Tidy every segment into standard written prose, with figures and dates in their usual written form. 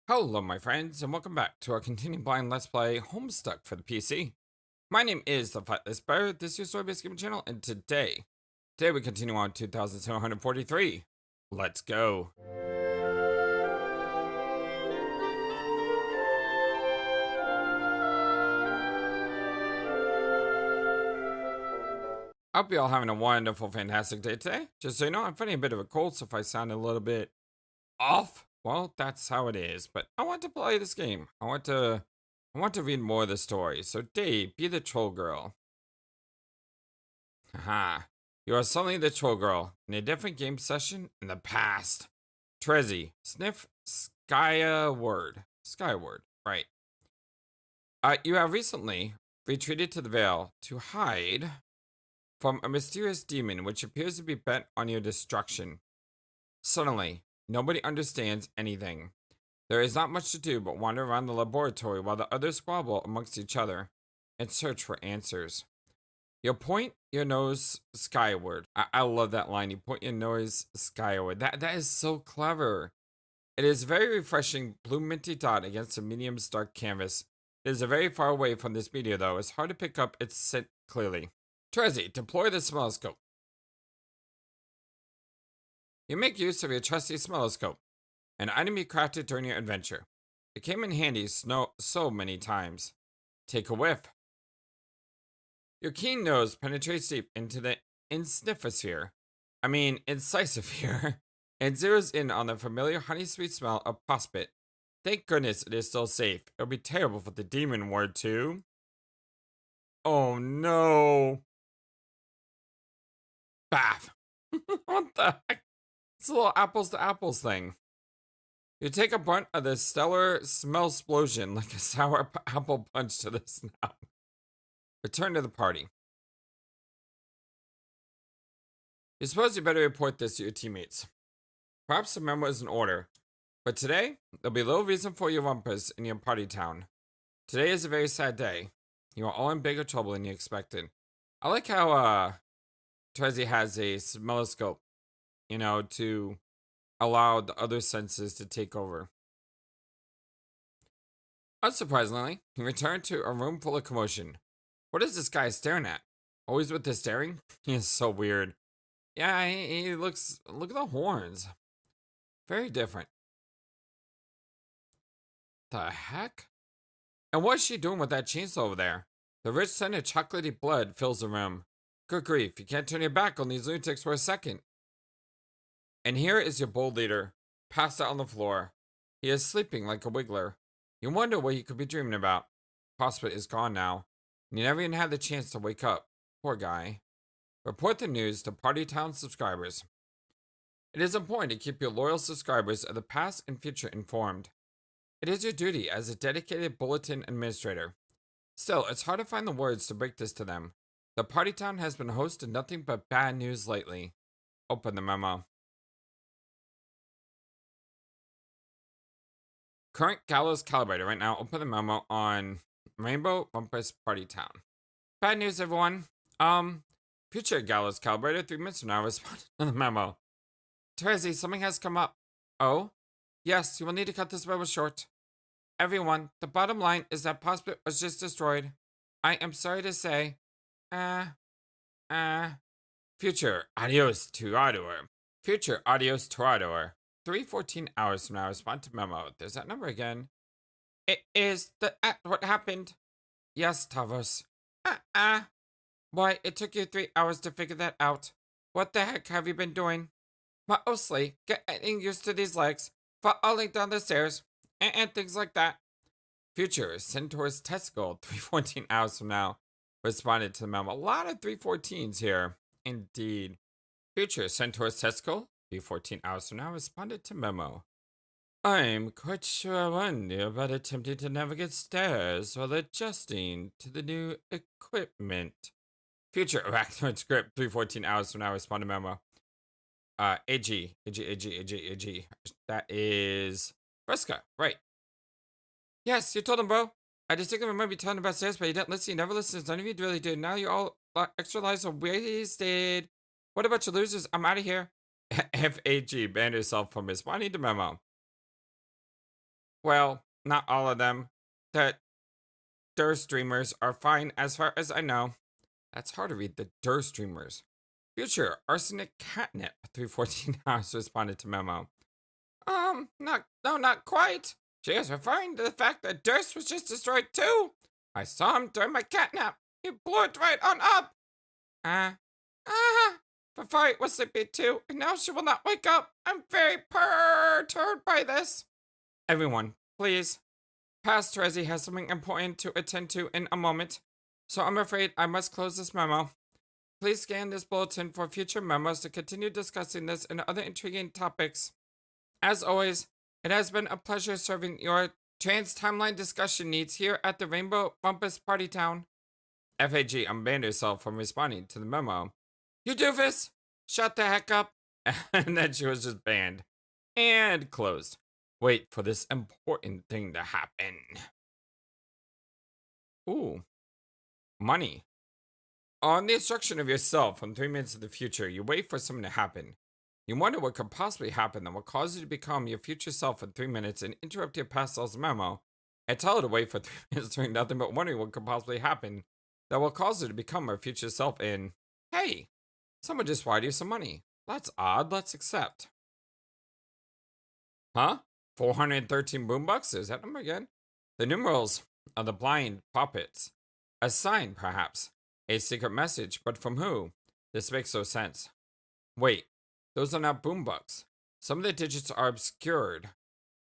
Hello, my friends, and welcome back to our continuing blind Let's Play Homestuck for the PC. My name is the FlightlessBird. This is your story-based gaming channel, and today we continue on 2743. Let's go. I hope you're all having a wonderful, fantastic day today. Just so you know, I'm fighting a bit of a cold, so if I sound a little bit off, well, that's how it is. But I want to play this game. I want to read more of the story. So Dave, be the troll girl. Haha. You are suddenly the troll girl in a different game session in the past. Terezi, sniff Skyward. Skyward, right. You have recently retreated to the Vale to hide from a mysterious demon which appears to be bent on your destruction. Suddenly, nobody understands anything. There is not much to do but wander around the laboratory while the others squabble amongst each other and search for answers. You point your nose skyward. I love that line. You point your nose skyward. That is so clever. It is a very refreshing blue minty dot against a medium dark canvas. It is very far away from this meteor, though. It's hard to pick up its scent clearly. Terezi, deploy the smelloscope. You make use of your trusty smelloscope, an item you crafted during your adventure. It came in handy so many times. Take a whiff. Your keen nose penetrates deep into the incisisphere, and zeroes in on the familiar honey-sweet smell of prospit. Thank goodness it is still safe. It would be terrible if the demon were to. Oh no. Bath. What the heck? It's a little apples to apples thing. You take a brunt of the stellar smell explosion like a sour apple punch to the snout. Return to the party. You suppose you better report this to your teammates. Perhaps the memo is in order, but today there'll be little reason for your rumpus in your party town. Today is a very sad day. You are all in bigger trouble than you expected. I like how Terezi has a smelloscope, to allow the other senses to take over. Unsurprisingly, he returned to a room full of commotion. What is this guy staring at? Always with the staring? He is so weird. Yeah, he looks. Look at the horns. Very different. The heck? And what is she doing with that chainsaw over there? The rich scent of chocolatey blood fills the room. Good grief, you can't turn your back on these lunatics for a second. And here is your bold leader, passed out on the floor. He is sleeping like a wiggler. You wonder what he could be dreaming about. Prospect is gone now, and he never even had the chance to wake up. Poor guy. Report the news to Party Town subscribers. It is important to keep your loyal subscribers of the past and future informed. It is your duty as a dedicated bulletin administrator. Still, it's hard to find the words to break this to them. The Party Town has been host to nothing but bad news lately. Open the memo. Current gallows calibrator right now. Open the memo on Rainbow Rumpus Party Town. Bad news, everyone. Future gallows calibrator 3 minutes from now responded to the memo. Terezi, something has come up. Oh? Yes, you will need to cut this memo short. Everyone, the bottom line is that Prospect was just destroyed. I am sorry to say. Future, adios, Torador. Future, adios, Torador. 3:14 hours from now, respond to memo. There's that number again. It is what happened? Yes, Tavos. Why, it took you 3 hours to figure that out. What the heck have you been doing? Mostly getting used to these legs, falling down the stairs, and things like that. Future, Centaur's testicle, 3:14 hours from now, responded to the memo. A lot of 3:14s here. Indeed. Future, Centaur's testicle, 3:14 hours from now, responded to memo. I'm quite sure I wonder about attempting to navigate stairs while adjusting to the new equipment. Future Arachnoid script, 3:14 hours from now, responded memo. AG. That is Vriska, right. Yes, you told him, bro. I distinctly remember you telling him about stairs, but you didn't listen. You never listened. None of you really did. Now you all extra lives are wasted. What about you losers? I'm out of here. FAG banned herself from responding to memo. Well, not all of them. The Durst streamers are fine as far as I know. That's hard to read. The Durst streamers. Future arsenic catnip. 314 hours responded to Memo. Not quite. She is referring to the fact that Durst was just destroyed too. I saw him during my catnap. He blew it right on up. Before it was sleepy too, and now she will not wake up. I'm very perturbed by this. Everyone, please. Past Terezi has something important to attend to in a moment, so I'm afraid I must close this memo. Please scan this bulletin for future memos to continue discussing this and other intriguing topics. As always, it has been a pleasure serving your trans-timeline discussion needs here at the Rainbow Bumpus Party Town. FAG unbanned herself from responding to the memo. You doofus! Shut the heck up! And then she was just banned. And closed. Wait for this important thing to happen. Ooh. Money. On the instruction of yourself from 3 minutes in the future, you wait for something to happen. You wonder what could possibly happen that will cause you to become your future self in 3 minutes and interrupt your past self's memo and tell her to wait for 3 minutes doing nothing but wondering what could possibly happen that will cause her to become her future self in, hey, someone just wired you some money. That's odd, let's accept. Huh? 413 boombucks? Is that number again? The numerals are the blind puppets. A sign, perhaps. A secret message, but from who? This makes no sense. Wait, those are not boombucks. Some of the digits are obscured.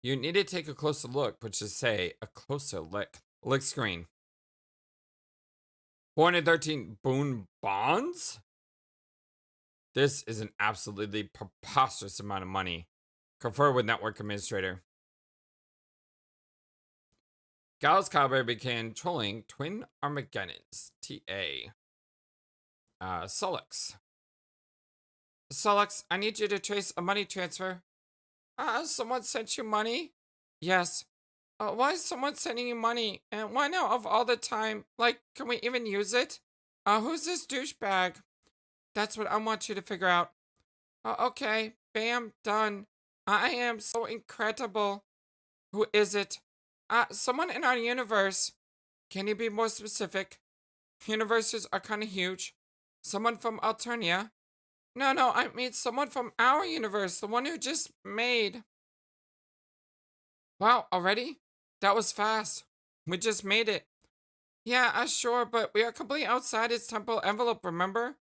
You need to take a closer look, which is say, a closer lick. Lick screen. 413 boon bonds? This is an absolutely preposterous amount of money. Confer with network administrator. Gals Cowboy began trolling Twin Armageddons. TA. Solix. Solix, I need you to trace a money transfer. Someone sent you money? Yes. Why is someone sending you money? And why now of all the time? Like, can we even use it? Who's this douchebag? That's what I want you to figure out. Okay. Bam. Done. I am so incredible. Who is it? Someone in our universe. Can you be more specific? Universes are kind of huge. Someone from Alternia? No, I mean someone from our universe, the one who just made. Wow, already? That was fast. We just made it. Yeah, sure, but we are completely outside its temporal envelope, remember?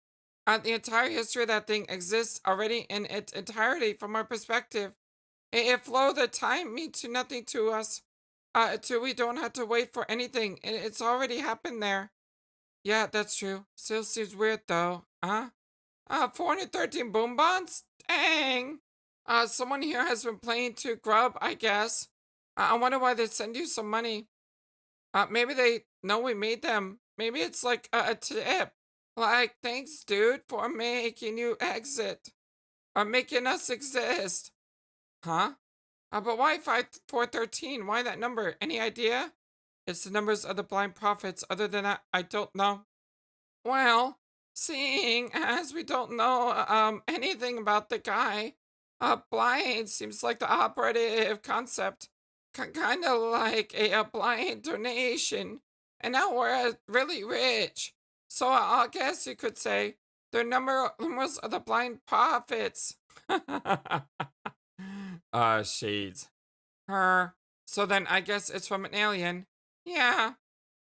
The entire history of that thing exists already in its entirety from our perspective. It flow the time means nothing to us. Till we don't have to wait for anything. It's already happened there. Yeah, that's true. Still seems weird though. 413 boom bonds? Dang. Someone here has been playing to grub, I guess. I wonder why they send you some money. Maybe they know we made them. Maybe it's like a tip. Like, thanks, dude, for making you exit. Or making us exist. Huh? But why 413? Why that number? Any idea? It's the numbers of the blind prophets. Other than that, I don't know. Well, seeing as we don't know anything about the guy, blind seems like the operative concept. Kind of like a blind donation. And now we're really rich. So I guess you could say the numbers of the blind prophets. Shades. Her. So then I guess it's from an alien. Yeah.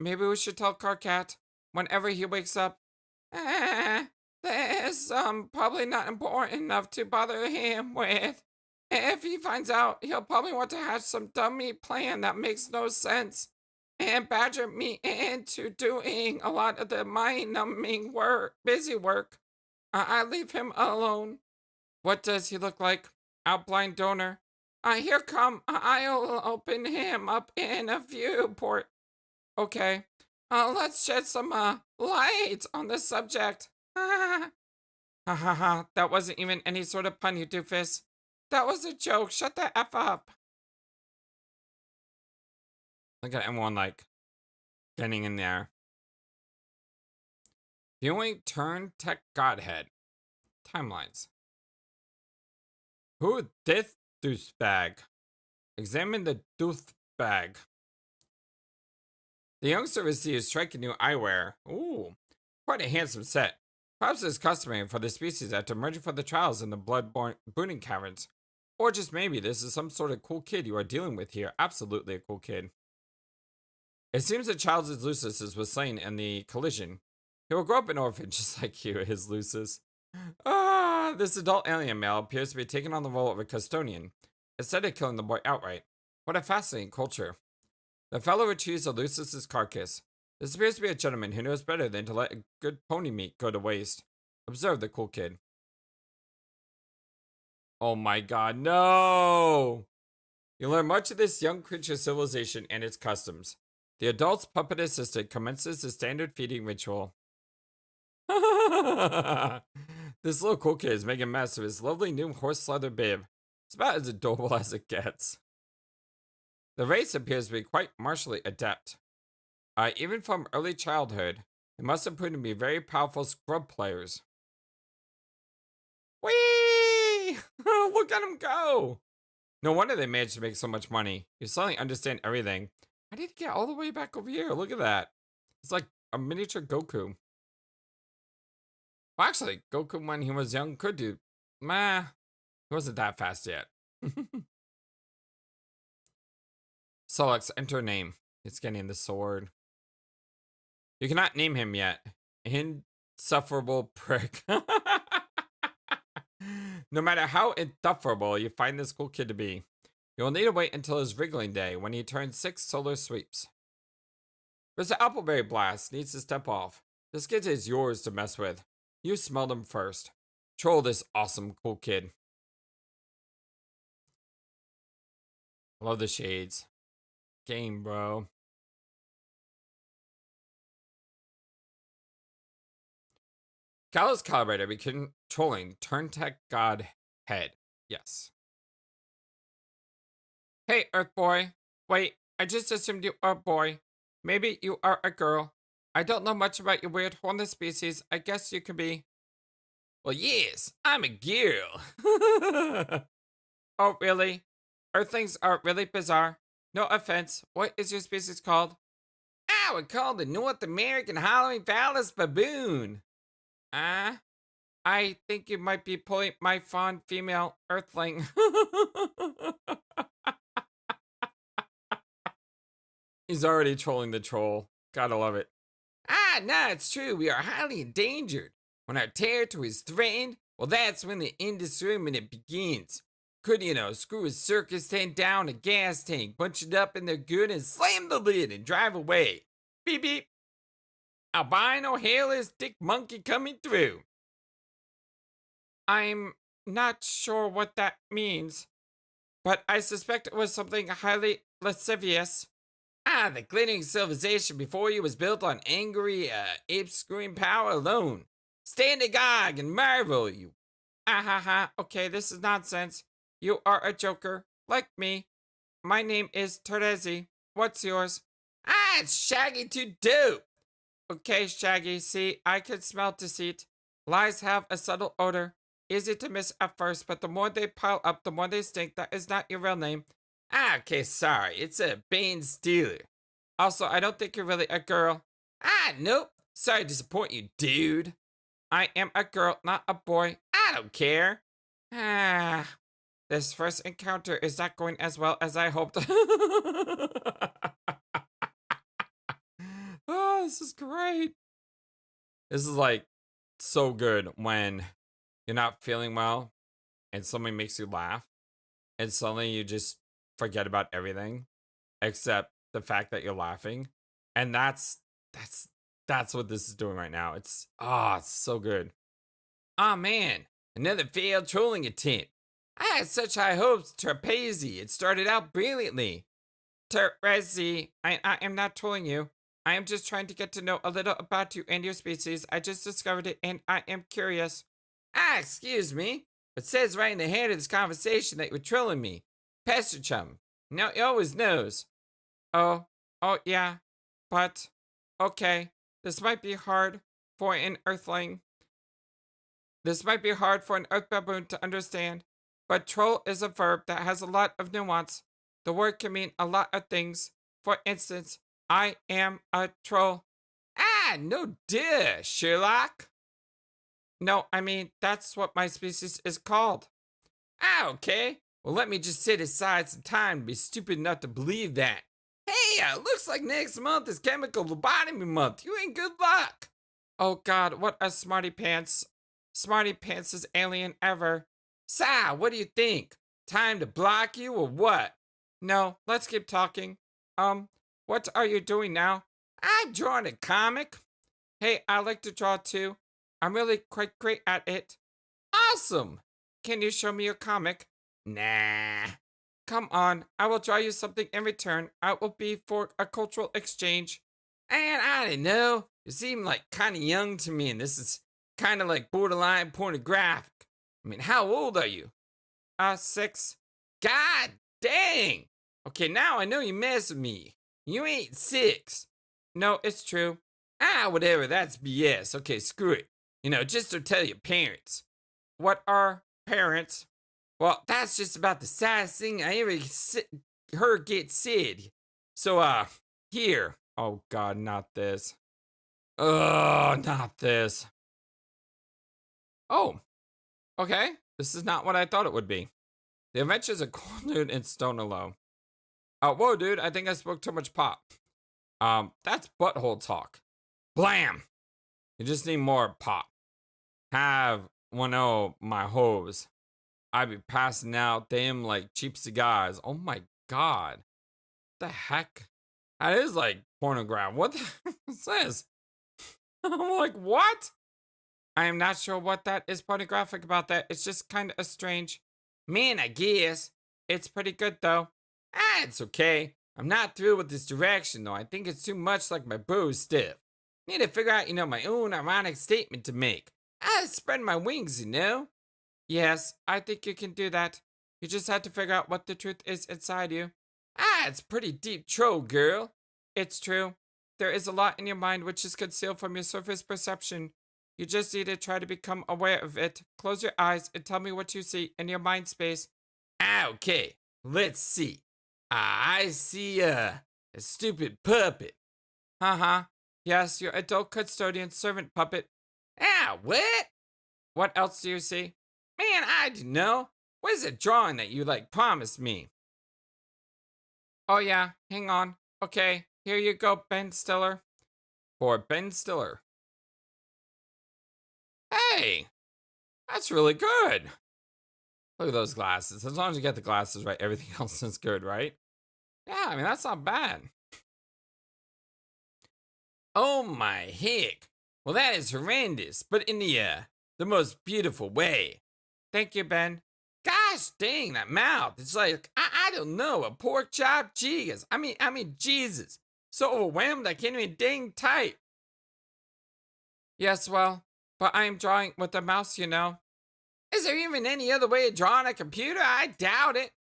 Maybe we should tell Karkat whenever he wakes up. This probably not important enough to bother him with. If he finds out, he'll probably want to hatch some dummy plan that makes no sense and badger me into doing a lot of the mind-numbing work, busy work. I leave him alone. What does he look like? Outblind donor. Here come. I'll open him up in a viewport. Okay. Let's shed some light on the subject. Ha ha ha. That wasn't even any sort of pun, you doofus. That was a joke. Shut the F up. Look at everyone like getting in there. Viewing turn tech godhead. Timelines. Who this douchebag? Examine the tooth bag. The youngster receives striking new eyewear. Ooh, quite a handsome set. Perhaps it's customary for the species after emerging from the trials in the blood-borne booting caverns. Or just maybe this is some sort of cool kid you are dealing with here. Absolutely a cool kid. It seems that Childs' Lucis was slain in the collision. He will grow up an orphan just like you, his Lucis. This adult alien male appears to be taking on the role of a custodian, instead of killing the boy outright. What a fascinating culture. The fellow retrieves the Lucis' carcass. This appears to be a gentleman who knows better than to let a good pony meat go to waste. Observe the cool kid. Oh my god, no! You learn much of this young creature's civilization and its customs. The adult's puppet assistant commences the standard feeding ritual. This little cool kid is making a mess of his lovely new horse leather bib. It's about as adorable as it gets. The race appears to be quite martially adept. Even from early childhood, they must have proven to be very powerful scrub players. Whee! Look at him go! No wonder they managed to make so much money. You suddenly understand everything. How did he get all the way back over here? Look at that. It's like a miniature Goku. Well, actually, Goku when he was young could do. Meh. He wasn't that fast yet. Solix, enter name. It's getting the sword. You cannot name him yet. Insufferable prick. No matter how insufferable you find this cool kid to be, you'll need to wait until his wriggling day when he turns 6 solar sweeps. Mr. Appleberry Blast needs to step off. This kid is yours to mess with. You smelled him first. Troll this awesome cool kid. Love the shades. Game, bro. Gallows Calibrator be controlling Turn Tech God Head. Yes. Hey, Earth Boy. Wait, I just assumed you are a boy. Maybe you are a girl. I don't know much about your weird hornless species. I guess you could be. Well, yes, I'm a girl. Oh, really? Earthlings are really bizarre. No offense. What is your species called? I would call the North American Hollowing Phallus Baboon. I think you might be pulling my fond female earthling. He's already trolling the troll. Gotta love it. No, it's true. We are highly endangered. When our territory is threatened, well, that's when the indiscriminate begins. Could, screw a circus tent down a gas tank, bunch it up in their good and slam the lid and drive away. Beep beep. Albino hairless dick monkey coming through. I'm not sure what that means, but I suspect it was something highly lascivious. The glittering civilization before you was built on angry ape screwing power alone. Stand agog and marvel, you. Okay, this is nonsense. You are a joker, like me. My name is Terezi. What's yours? It's Shaggy too dope. Okay, Shaggy, see, I can smell deceit. Lies have a subtle odor. Easy to miss at first, but the more they pile up, the more they stink. That is not your real name. Okay, sorry. It's a Bane Stealer. Also, I don't think you're really a girl. Nope. Sorry to disappoint you, dude. I am a girl, not a boy. I don't care. This first encounter is not going as well as I hoped. Oh, this is great. This is like so good when you're not feeling well and somebody makes you laugh and suddenly you just forget about everything except the fact that you're laughing. And that's what this is doing right now. It's so good. Man, another failed trolling attempt. I had such high hopes, Terezi. It started out brilliantly. Terezi, I am not trolling you. I am just trying to get to know a little about you and your species. I just discovered it and I am curious. Excuse me. It says right in the head of this conversation that you're trolling me. Pester chum. Now he always knows. Oh, yeah. But, okay. This might be hard for an earthling. This might be hard for an earth baboon to understand. But troll is a verb that has a lot of nuance. The word can mean a lot of things. For instance, I am a troll. Ah, no duh, Sherlock. No, I mean, that's what my species is called. Ah, okay. Well, let me just set aside some time to be stupid enough to believe that. Hey, looks like next month is chemical lobotomy month. You ain't good luck. Oh God, what a smarty pants. Smarty pants is alien ever. Sa, what do you think? Time to block you or what? No, let's keep talking. What are you doing now? I'm drawing a comic. Hey, I like to draw too. I'm really quite great at it. Awesome. Can you show me your comic? Nah. Come on, I will draw you something in return. It will be for a cultural exchange. And I don't know. You seem like kind of young to me, and this is kind of like borderline pornographic. I mean, how old are you? 6. God dang. Okay, now I know you mess with me. You ain't 6. No, it's true. Ah, whatever, that's BS. Okay, screw it. Just to tell your parents. What are parents? Well, that's just about the saddest thing I ever heard get said. So, here. Oh, God, not this. Oh, not this. Oh, okay. This is not what I thought it would be. The Adventures of Cool Dude and Stone Alone. Whoa, dude, I think I spoke too much pop. That's butthole talk. Blam! You just need more pop. Have one of my hoes. I be passing out them like cheap cigars. Oh my God. What the heck? That is like pornograph. What the heck is this? I'm like, what? I am not sure what that is pornographic about that. It's just kind of strange. Man, I guess. It's pretty good though. Ah, it's okay. I'm not through with this direction though. I think it's too much like my boo's stiff. Need to figure out, my own ironic statement to make. I spread my wings, Yes, I think you can do that. You just have to figure out what the truth is inside you. Ah, it's pretty deep troll, girl. It's true. There is a lot in your mind which is concealed from your surface perception. You just need to try to become aware of it. Close your eyes and tell me what you see in your mind space. Ah, okay, let's see. I see a stupid puppet. Uh-huh. Yes, your adult custodian servant puppet. Ah, what? What else do you see? Man, I don't know. What is it drawing that you promised me? Oh yeah, hang on. Okay, here you go, Ben Stiller. For Ben Stiller. Hey, that's really good. Look at those glasses. As long as you get the glasses right, everything else is good, right? Yeah, I mean, that's not bad. Oh my heck. Well, that is horrendous, but in the most beautiful way. Thank you, Ben. Gosh dang, that mouth. It's like, I don't know, a pork chop. Jeez. I mean, Jesus. So overwhelmed I can't even dang type. Yes, well, but I am drawing with a mouse, Is there even any other way of drawing a computer? I doubt it.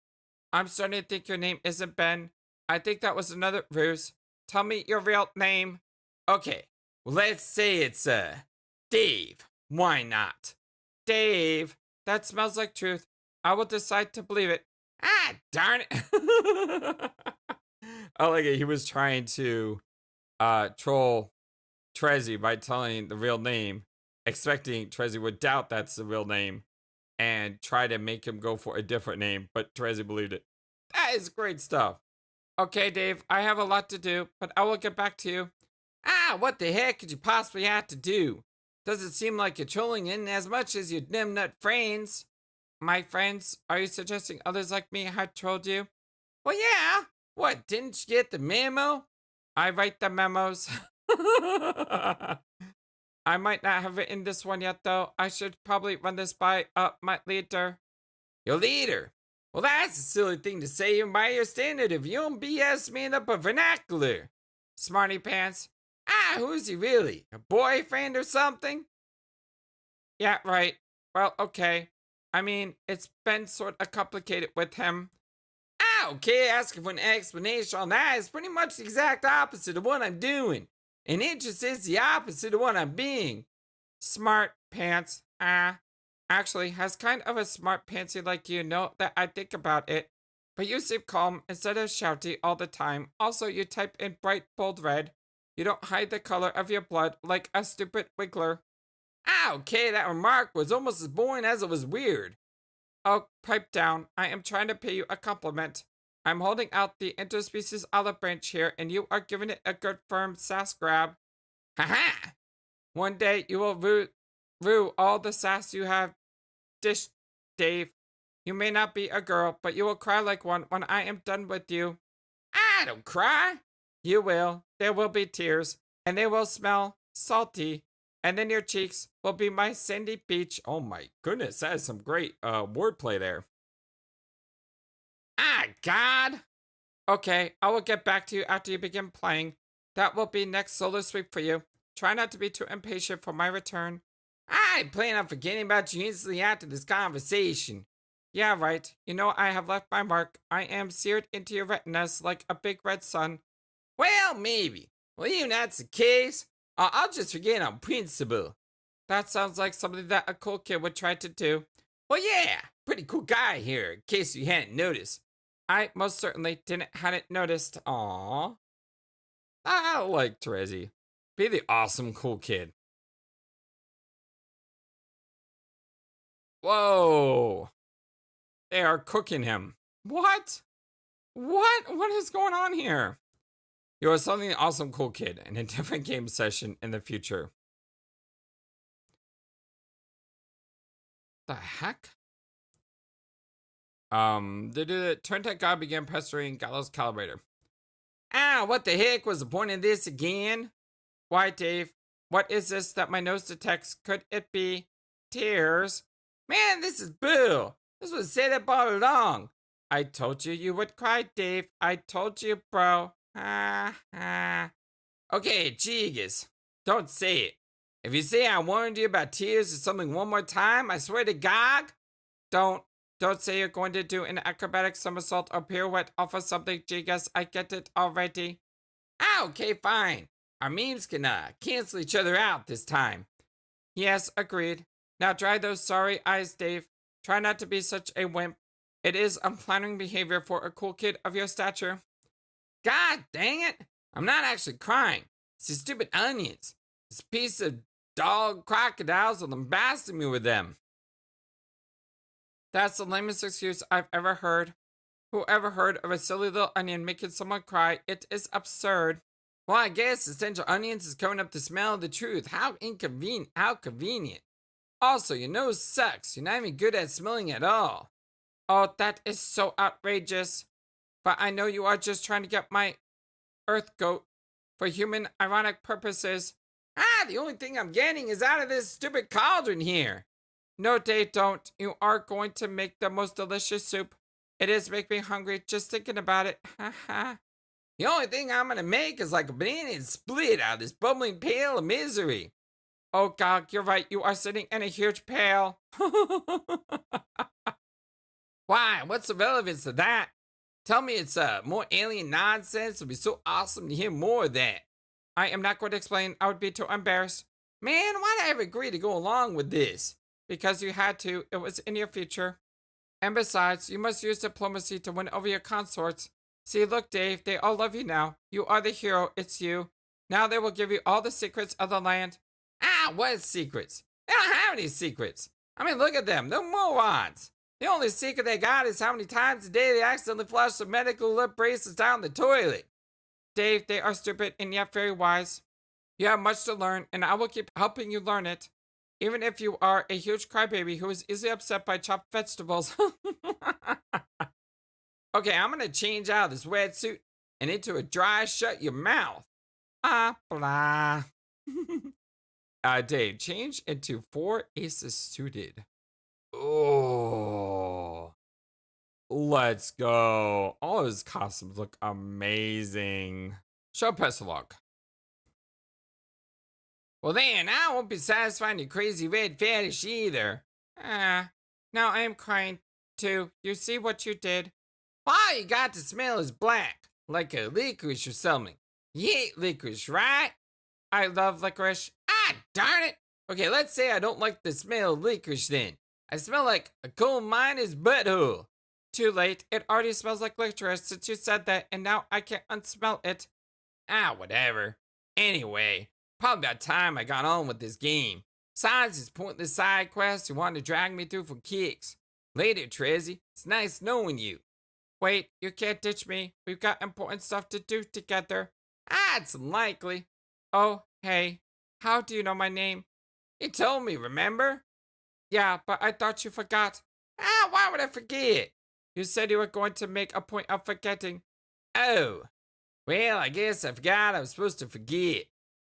I'm starting to think your name isn't Ben. I think that was another ruse. Tell me your real name. Okay, well, let's say it's, Dave. Why not? Dave. That smells like truth. I will decide to believe it. Ah, darn it. I like it. He was trying to troll Terezi by telling the real name, expecting Terezi would doubt that's the real name and try to make him go for a different name, but Terezi believed it. That is great stuff. Okay, Dave, I have a lot to do, but I will get back to you. Ah, what the heck could you possibly have to do? Doesn't seem like you're trolling in as much as your dim nut friends. My friends? Are you suggesting others like me had trolled you? Well, yeah. What, didn't you get the memo? I write the memos. I might not have written this one yet, though. I should probably run this by my leader. Your leader? Well, that's a silly thing to say by your standard if you don't BS me up a vernacular. Smarty pants. Ah, who's he really? A boyfriend or something? Yeah, right. Well, okay. I mean, it's been sort of complicated with him. Ah, okay, asking for an explanation on that is pretty much the exact opposite of what I'm doing. And interest is the opposite of what I'm being. Smart pants. Actually, has kind of a smart pantsy like that I think about it. But you seem calm instead of shouty all the time. Also, you type in bright, bold red. You don't hide the color of your blood like a stupid wiggler. Ah, okay, that remark was almost as boring as it was weird. Oh, pipe down. I am trying to pay you a compliment. I'm holding out the interspecies olive branch here, and you are giving it a good firm sass grab. Ha ha! One day you will rue all the sass you have dished, Dave. You may not be a girl, but you will cry like one when I am done with you. I don't cry. You will. There will be tears, and they will smell salty. And then your cheeks will be my sandy beach. Oh my goodness, that is some great wordplay there. Ah, God. Okay, I will get back to you after you begin playing. That will be next solo sweep for you. Try not to be too impatient for my return. I plan on forgetting about you instantly after this conversation. Yeah, right. You know I have left my mark. I am seared into your retinas like a big red sun. Well, maybe. Well, even that's the case, I'll just forget on principle. That sounds like something that a cool kid would try to do. Well, yeah, pretty cool guy here, in case you hadn't noticed. I most certainly hadn't noticed. Aww. I like Terezi. Be the awesome cool kid. Whoa. They are cooking him. What? What is going on here? You are suddenly an awesome cool kid in a different game session in the future. The heck? The turn tech guy began pestering Gallows Calibrator. Ah, what the heck was the point of this again? Why, Dave? What is this that my nose detects? Could it be tears? Man, this is boo. This was set up all along. I told you you would cry, Dave. I told you, bro. Okay, Jigas. Don't say it. If you say I warned you about tears or something one more time, I swear to God. Don't say you're going to do an acrobatic somersault or pirouette off of something, Jigas. I get it already. Okay, fine. Our memes can cancel each other out this time. Yes, agreed. Now dry those sorry eyes, Dave. Try not to be such a wimp. It is unflattering behavior for a cool kid of your stature. God dang it! I'm not actually crying. It's these stupid onions. This piece of dog crocodiles will embarrass me with them. That's the lamest excuse I've ever heard. Who ever heard of a silly little onion making someone cry? It is absurd. Well, I guess essential onions is covering up the smell of the truth. How inconvenient. How convenient. Also, your nose sucks. You're not even good at smelling at all. Oh, that is so outrageous. But I know you are just trying to get my earth goat for human ironic purposes. The only thing I'm getting is out of this stupid cauldron here. No, Dave, don't. You are going to make the most delicious soup. It is making me hungry just thinking about it. The only thing I'm gonna make is like a banana and split out of this bubbling pail of misery. Oh God, you're right. You are sitting in a huge pail. Why? What's the relevance of that? Tell me it's more alien nonsense. It'd be so awesome to hear more of that. I am not going to explain. I would be too embarrassed. Man, why did I ever agree to go along with this? Because you had to. It was in your future. And besides, you must use diplomacy to win over your consorts. See, look, Dave, they all love you now. You are the hero. It's you. Now they will give you all the secrets of the land. What secrets? They don't have any secrets. I mean, look at them. They're morons. The only secret they got is how many times a day they accidentally flush some medical lip bracelets down the toilet. Dave, they are stupid and yet very wise. You have much to learn, and I will keep helping you learn it. Even if you are a huge crybaby who is easily upset by chopped vegetables. Okay, I'm going to change out of this wetsuit and into a dry shut your mouth. Blah. Dave, change into 4 aces suited. Oh. Let's go. All of his costumes look amazing. Show Pestalog. Well then, I won't be satisfied your crazy red fetish either. Now I am crying too. You see what you did? All you got to smell is black, like a licorice or something. You hate licorice, right? I love licorice. Darn it. Okay, let's say I don't like the smell of licorice then. I smell like a coal miner's butthole. Too late. It already smells like licorice since you said that, and now I can't unsmell it. Ah, whatever. Anyway, probably about time I got on with this game. Besides this pointless side quest you wanted to drag me through for kicks. Later, Terezi. It's nice knowing you. Wait, you can't ditch me. We've got important stuff to do together. Ah, it's unlikely. Oh, hey. How do you know my name? You told me, remember? Yeah, but I thought you forgot. Ah, why would I forget? You said you were going to make a point of forgetting. Oh, well, I guess I forgot I was supposed to forget.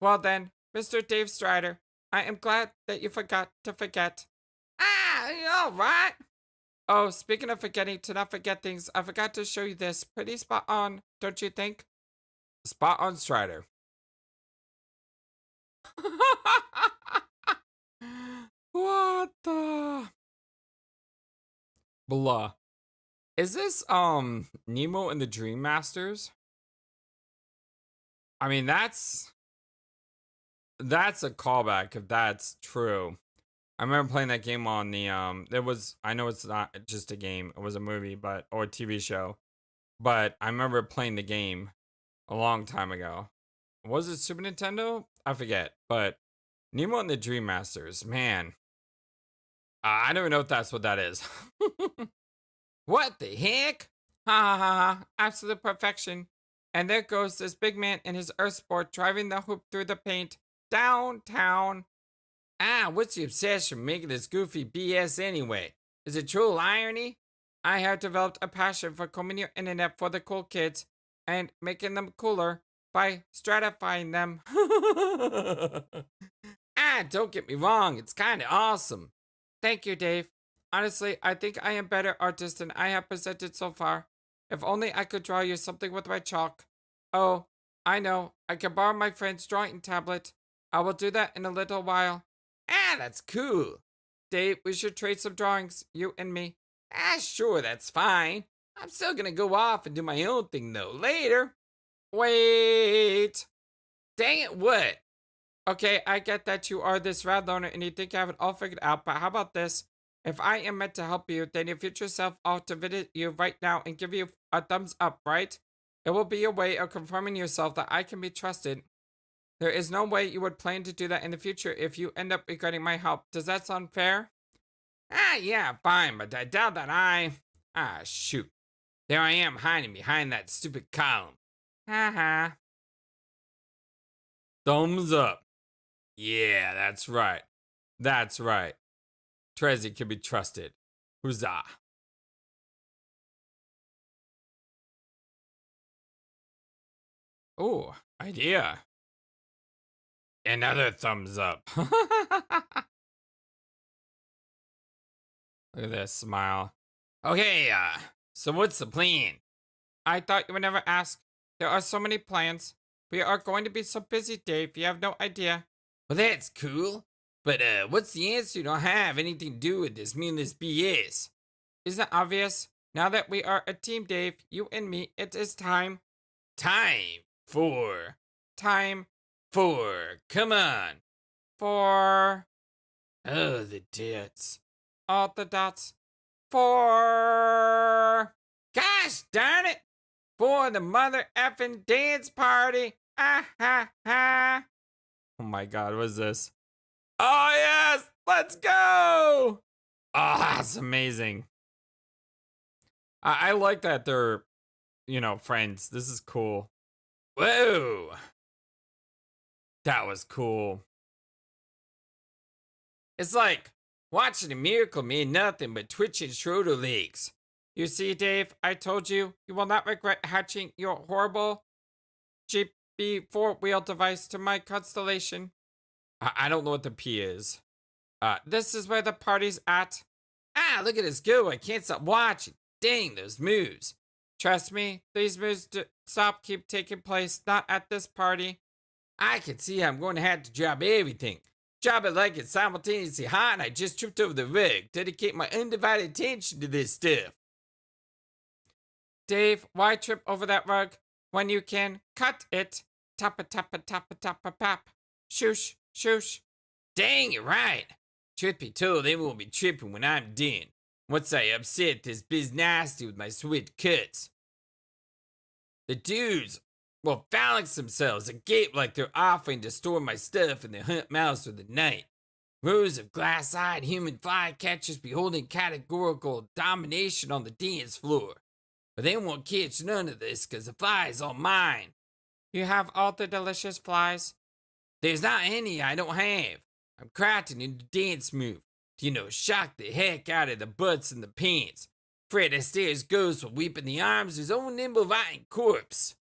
Well then, Mr. Dave Strider, I am glad that you forgot to forget. Ah, all right. Oh, speaking of forgetting to not forget things, I forgot to show you this. Pretty spot on, don't you think? Spot on, Strider. What the? Blah. Is this, Nemo and the Dream Masters? I mean, that's a callback if that's true. I remember playing that game on the I know it's not just a game, it was a movie, but or a TV show. But I remember playing the game a long time ago. Was it Super Nintendo? I forget. But Nemo and the Dream Masters, man. I don't even know if that's what that is. What the heck? Ha ha ha ha. Absolute perfection. And there goes this big man in his Earth Sport driving the hoop through the paint downtown. Ah, what's the obsession making this goofy BS anyway? Is it true irony? I have developed a passion for combing your internet for the cool kids and making them cooler by stratifying them. Ah, don't get me wrong, it's kind of awesome. Thank you, Dave. Honestly, I think I am better artist than I have presented so far. If only I could draw you something with my chalk. Oh, I know. I can borrow my friend's drawing tablet. I will do that in a little while. Ah, that's cool. Dave, we should trade some drawings, you and me. Ah, sure, that's fine. I'm still gonna go off and do my own thing though, later. Wait. Dang it, what? Okay, I get that you are this rad loner and you think you have it all figured out, but how about this? If I am meant to help you, then your future self ought to visit you right now and give you a thumbs up, right? It will be a way of confirming yourself that I can be trusted. There is no way you would plan to do that in the future if you end up regretting my help. Does that sound fair? Ah, yeah, fine, but I doubt that Ah, shoot. There I am hiding behind that stupid column. Haha. Thumbs up. Yeah, that's right. That's right. Terezi can be trusted. Huzzah. Oh, idea. Another thumbs up. Look at this smile. Okay, so what's the plan? I thought you would never ask. There are so many plans. We are going to be so busy, Dave. You have no idea. Well, that's cool. But, what's the answer? You don't have anything to do with this meaningless BS. Isn't it obvious? Now that we are a team, Dave, you and me, it is time. Time for. Come on. For. Oh, the dots. All the dots. For. Gosh darn it. For the mother effing dance party. Ah ha ha. Oh my god, what is this? Oh yes, let's go! Oh, that's amazing. I like that they're, friends. This is cool. Whoa! That was cool. It's like watching a miracle mean nothing but twitching shoulder legs. You see, Dave, I told you, you will not regret hatching your horrible GB 4-wheel device to my constellation. I don't know what the P is. This is where the party's at. Ah, look at us go. I can't stop watching. Dang, those moves. Trust me, these moves keep taking place, not at this party. I can see I'm going to have to drop everything. Drop it like it's simultaneously hot and I just tripped over the rug. Dedicate my undivided attention to this stuff. Dave, why trip over that rug when you can cut it? Tappa tappa tappa tappa pap. Shoosh, shoosh. Dang, you're right. Truth be told, they won't be tripping when I'm done. Once I upset this biz nasty with my sweet cuts. The dudes will phalanx themselves and gape like they're offering to store my stuff in the hunt mouse for the night. Rows of glass-eyed human flycatchers beholding categorical domination on the dance floor. But they won't catch none of this because the fly is all mine. You have all the delicious flies? There's not any I don't have. I'm crafting a dance move to, shock the heck out of the butts and the pants. Fred Astaire's ghost will weep in the arms of his own nimble vine corpse.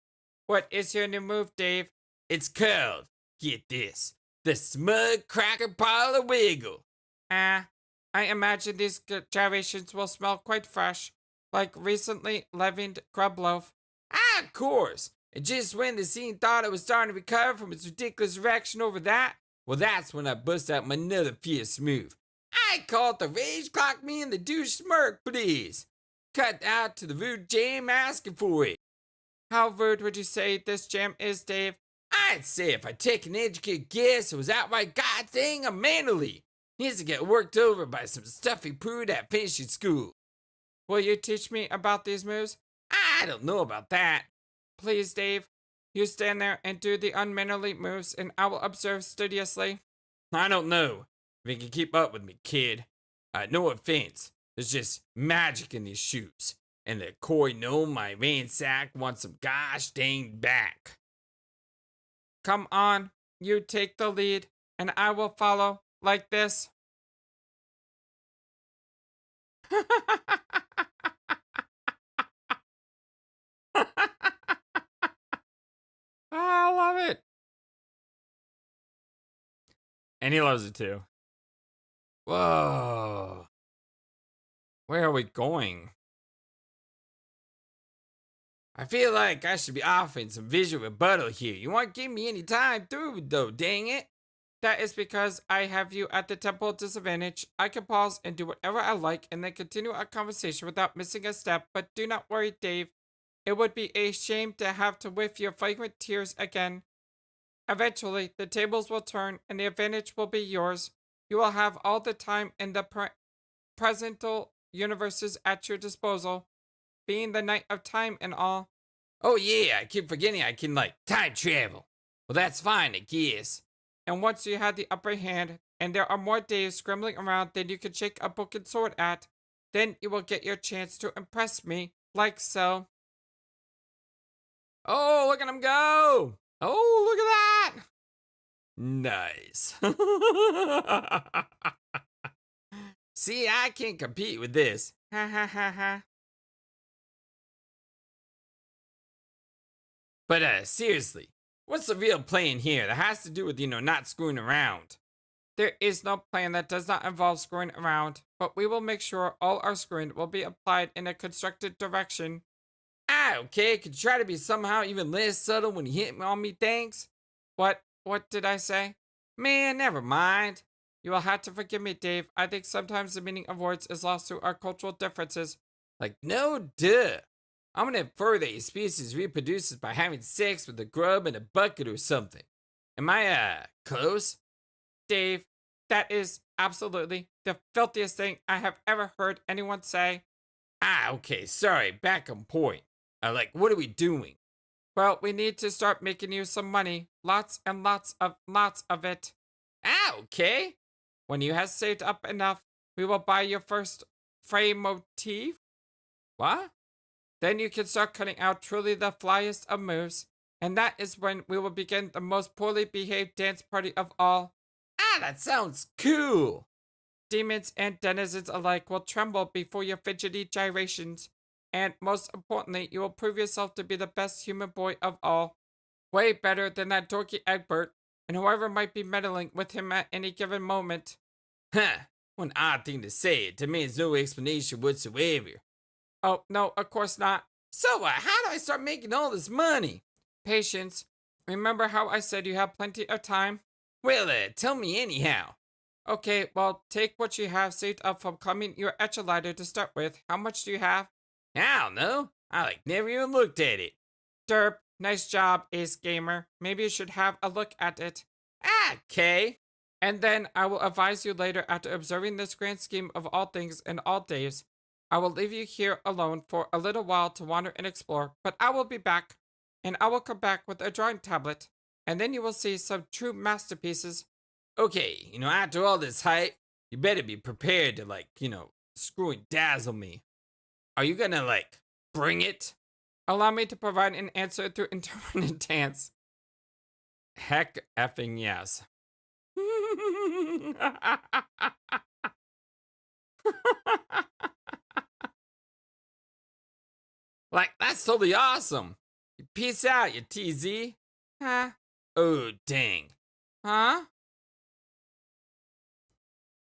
What is your new move, Dave? It's called, get this, the smug cracker parlor wiggle. I imagine these gyrations will smell quite fresh, like recently leavened grub loaf. Of course. And just when the scene thought it was starting to recover from its ridiculous reaction over that, well, that's when I bust out my another fierce move. I call it the rage clock me and the douche smirk, please. Cut out to the rude jam asking for it. How rude would you say this jam is, Dave? I'd say if I take an educated guess, it was outright goddamn unmanly. Needs to get worked over by some stuffy prude at finishing school. Will you teach me about these moves? I don't know about that. Please, Dave. You stand there and do the unmannerly moves, and I will observe studiously. I don't know if you can keep up with me, kid. No offense. There's just magic in these shoes. And the coy gnome my ransack wants some gosh dang back. Come on, you take the lead, and I will follow like this. I love it. And he loves it too. Whoa. Where are we going? I feel like I should be offering some visual rebuttal here. You won't give me any time through, though, dang it. That is because I have you at the temple disadvantage. I can pause and do whatever I like and then continue our conversation without missing a step. But do not worry, Dave. It would be a shame to have to whiff your fragrant tears again. Eventually, the tables will turn and the advantage will be yours. You will have all the time in the presental universes at your disposal, being the night of time and all. Oh yeah, I keep forgetting I can, time travel. Well, that's fine, I guess. And once you have the upper hand, and there are more days scrambling around than you can shake a book and sword at, then you will get your chance to impress me, like so. Oh, look at him go! Oh, look at that! Nice. See, I can't compete with this. Ha ha ha ha. But seriously, what's the real plan here that has to do with, not screwing around? There is no plan that does not involve screwing around, but we will make sure all our screwing will be applied in a constructed direction. Okay, could you try to be somehow even less subtle when you hit on me, thanks? What did I say? Man, never mind. You will have to forgive me, Dave. I think sometimes the meaning of words is lost through our cultural differences. No duh. I'm gonna infer that your species reproduces by having sex with a grub in a bucket or something. Am I, close? Dave, that is absolutely the filthiest thing I have ever heard anyone say. Okay, sorry, back on point. What are we doing? Well, we need to start making you some money. Lots and lots of it. Okay. When you have saved up enough, we will buy your first frame motif. What? Then you can start cutting out truly the flyest of moves. And that is when we will begin the most poorly behaved dance party of all. That sounds cool. Demons and denizens alike will tremble before your fidgety gyrations. And most importantly, you will prove yourself to be the best human boy of all. Way better than that dorky Egbert, and whoever might be meddling with him at any given moment. One odd thing to say. It demands no explanation whatsoever. Oh, no, of course not. So, how do I start making all this money? Patience. Remember how I said you have plenty of time? Well, tell me anyhow. Okay, well, take what you have saved up from climbing your echelon to start with. How much do you have? I don't know. I never even looked at it. Derp, nice job, Ace Gamer. Maybe you should have a look at it. Okay. And then I will advise you later after observing this grand scheme of all things and all days. I will leave you here alone for a little while to wander and explore, but I will be back, and I will come back with a drawing tablet, and then you will see some true masterpieces. Okay, after all this hype, you better be prepared to, screw and dazzle me. Are you gonna, bring it? Allow me to provide an answer through interpretive dance. Heck effing yes. That's totally awesome. Peace out, you TZ. Huh? Oh, dang. Huh?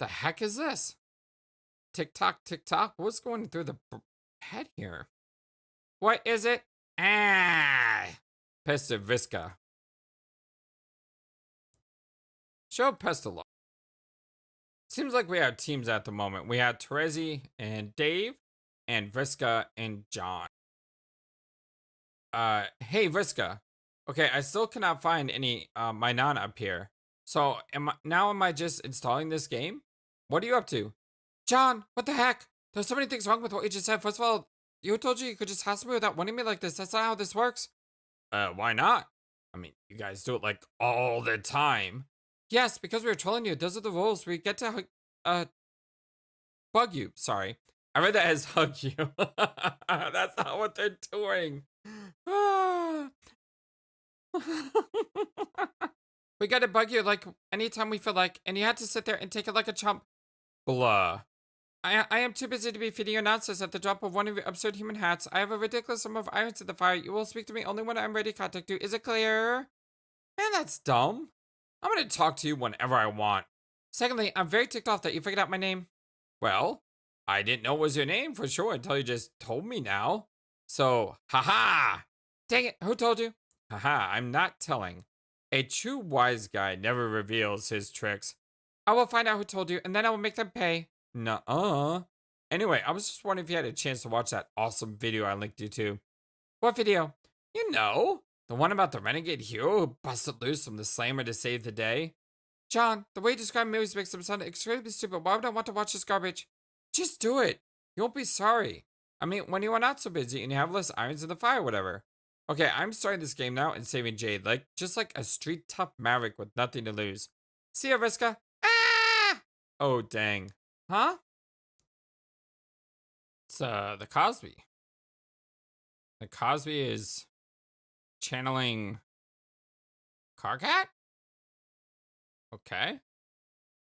The heck is this? Tick tock, what's going through the head here? What is it? Ah! Pester Vriska. Show Pestalog. Seems like we have teams at the moment. We have Terezi and Dave, and Vriska and John. Hey Vriska. Okay, I still cannot find any my Nana up here. So am I just installing this game? What are you up to? John, what the heck? There's so many things wrong with what you just said. First of all, you told you could just hassle me without wanting me like this. That's not how this works. Why not? I mean, you guys do it all the time. Yes, because we were trolling you. Those are the rules. We get to bug you. Sorry. I read that as hug you. That's not what they're doing. We gotta bug you anytime we feel like, and you had to sit there and take it like a chump. Blah. I am too busy to be feeding your nonsense at the drop of one of your absurd human hats. I have a ridiculous number of irons in the fire. You will speak to me only when I'm ready to contact you. Is it clear? Man, that's dumb. I'm gonna talk to you whenever I want. Secondly, I'm very ticked off that you figured out my name. Well, I didn't know it was your name for sure until you just told me now. So, haha! Dang it, who told you? Haha, I'm not telling. A true wise guy never reveals his tricks. I will find out who told you, and then I will make them pay. Nuh-uh. Anyway, I was just wondering if you had a chance to watch that awesome video I linked you to. What video? You know, the one about the renegade hero who busted loose from the slammer to save the day. John, the way you describe movies makes them sound extremely stupid. Why would I want to watch this garbage? Just do it. You won't be sorry. I mean, when you are not so busy and you have less irons in the fire, whatever. Okay, I'm starting this game now and saving Jade, just like a street tough maverick with nothing to lose. See ya, Vriska. Ah! Oh, dang. Huh? It's, the Cosby. The Cosby is channeling Karkat? Okay.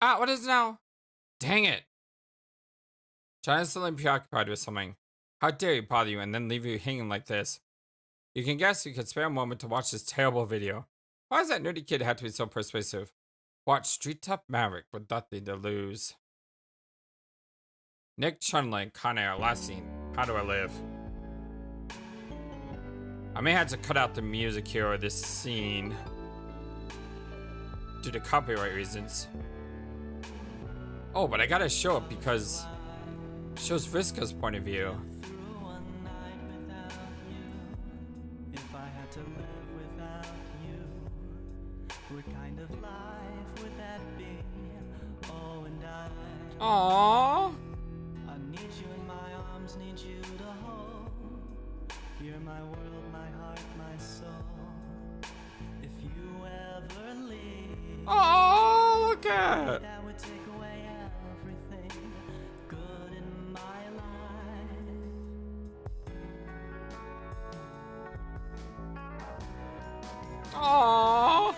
Ah, what is it now? Dang it. John is still preoccupied with something. How dare he bother you and then leave you hanging like this? You can guess you could spare a moment to watch this terrible video. Why does that nerdy kid have to be so persuasive? Watch Street Top Maverick with nothing to lose. Nick Chinlund, Con Air, last scene. How do I live? I may have to cut out the music here or this scene due to copyright reasons. Oh, but I gotta show it because it shows Vriska's point of view. Aww. I need you in my arms, need you to hold. You're my world, my heart, my soul. If you ever leave, oh, look at that would take away everything good in my life. Aww.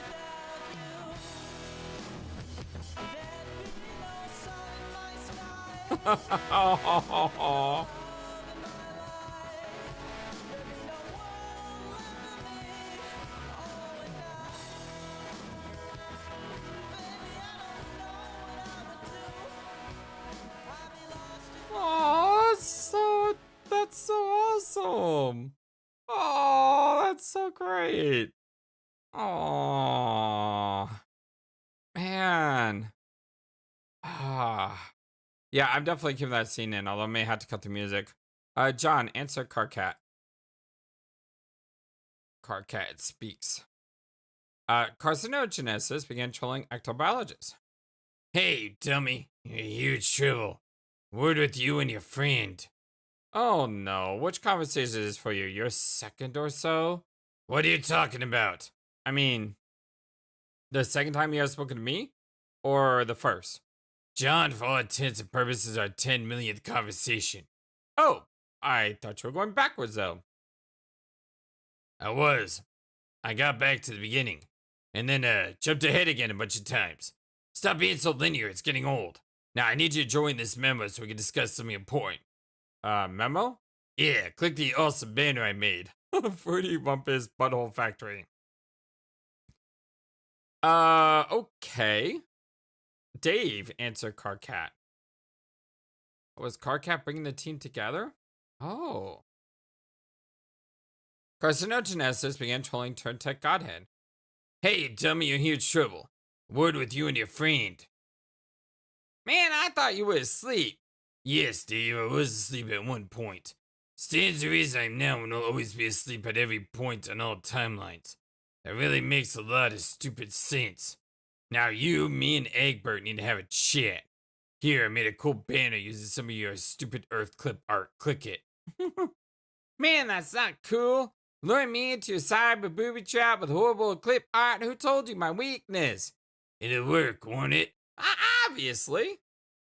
Oh, that's so awesome. Oh, that's so great. Oh, man. Ah. Yeah, I'm definitely keeping that scene in, although I may have to cut the music. John, answer Karkat. Karkat speaks. Carcinogenesis began trolling ectobiologists. Hey, dummy, you huge triple. Word with you and your friend. Oh no, which conversation is for you? Your second or so? What are you talking about? I mean, the second time you have spoken to me? Or the first? John, for all intents and purposes, our 10 millionth conversation. Oh, I thought you were going backwards though. I was. I got back to the beginning. And then jumped ahead again a bunch of times. Stop being so linear, it's getting old. Now I need you to join this memo so we can discuss something important. Memo? Yeah, click the awesome banner I made. Fruity Rumpus Butthole Factory. Okay. Dave, answered Karkat. Was Karkat bringing the team together? Oh. Carcinogenesis began trolling Turntech Godhead. Hey, dummy, you're in huge trouble. Word with you and your friend. Man, I thought you were asleep. Yes, Dave, I was asleep at one point. Stands to reason I'm now and will always be asleep at every point on all timelines. That really makes a lot of stupid sense. Now you, me, and Egbert need to have a chat. Here, I made a cool banner using some of your stupid Earth clip art. Click it. Man, that's not cool. Luring me into your cyber booby trap with horrible clip art. Who told you my weakness? It'll work, won't it? Obviously.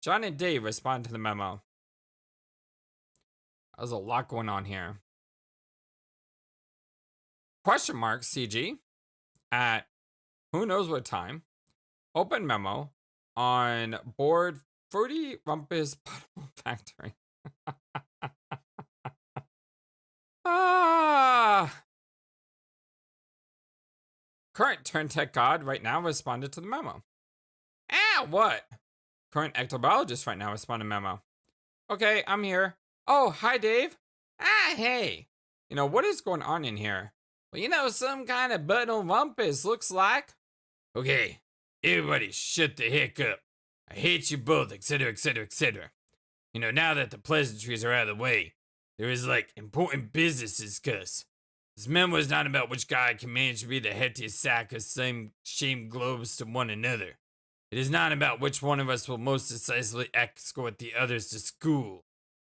John and Dave respond to the memo. There's a lot going on here. Question mark CG at who knows what time. Open memo on board Fruity Rumpus Butthole Factory. Current Turntech God right now responded to the memo. What? Current ectobiologist right now responded to the memo. Okay, I'm here. Oh, hi, Dave. Hey. You know, what is going on in here? Well, some kind of butthole rumpus looks like. Okay, everybody shut the heck up. I hate you both, etc., etc., etc. Now that the pleasantries are out of the way, there is, important business to discuss. This memo is not about which guy can manage to be the heftiest sack of same shame globes to one another. It is not about which one of us will most decisively escort the others to school,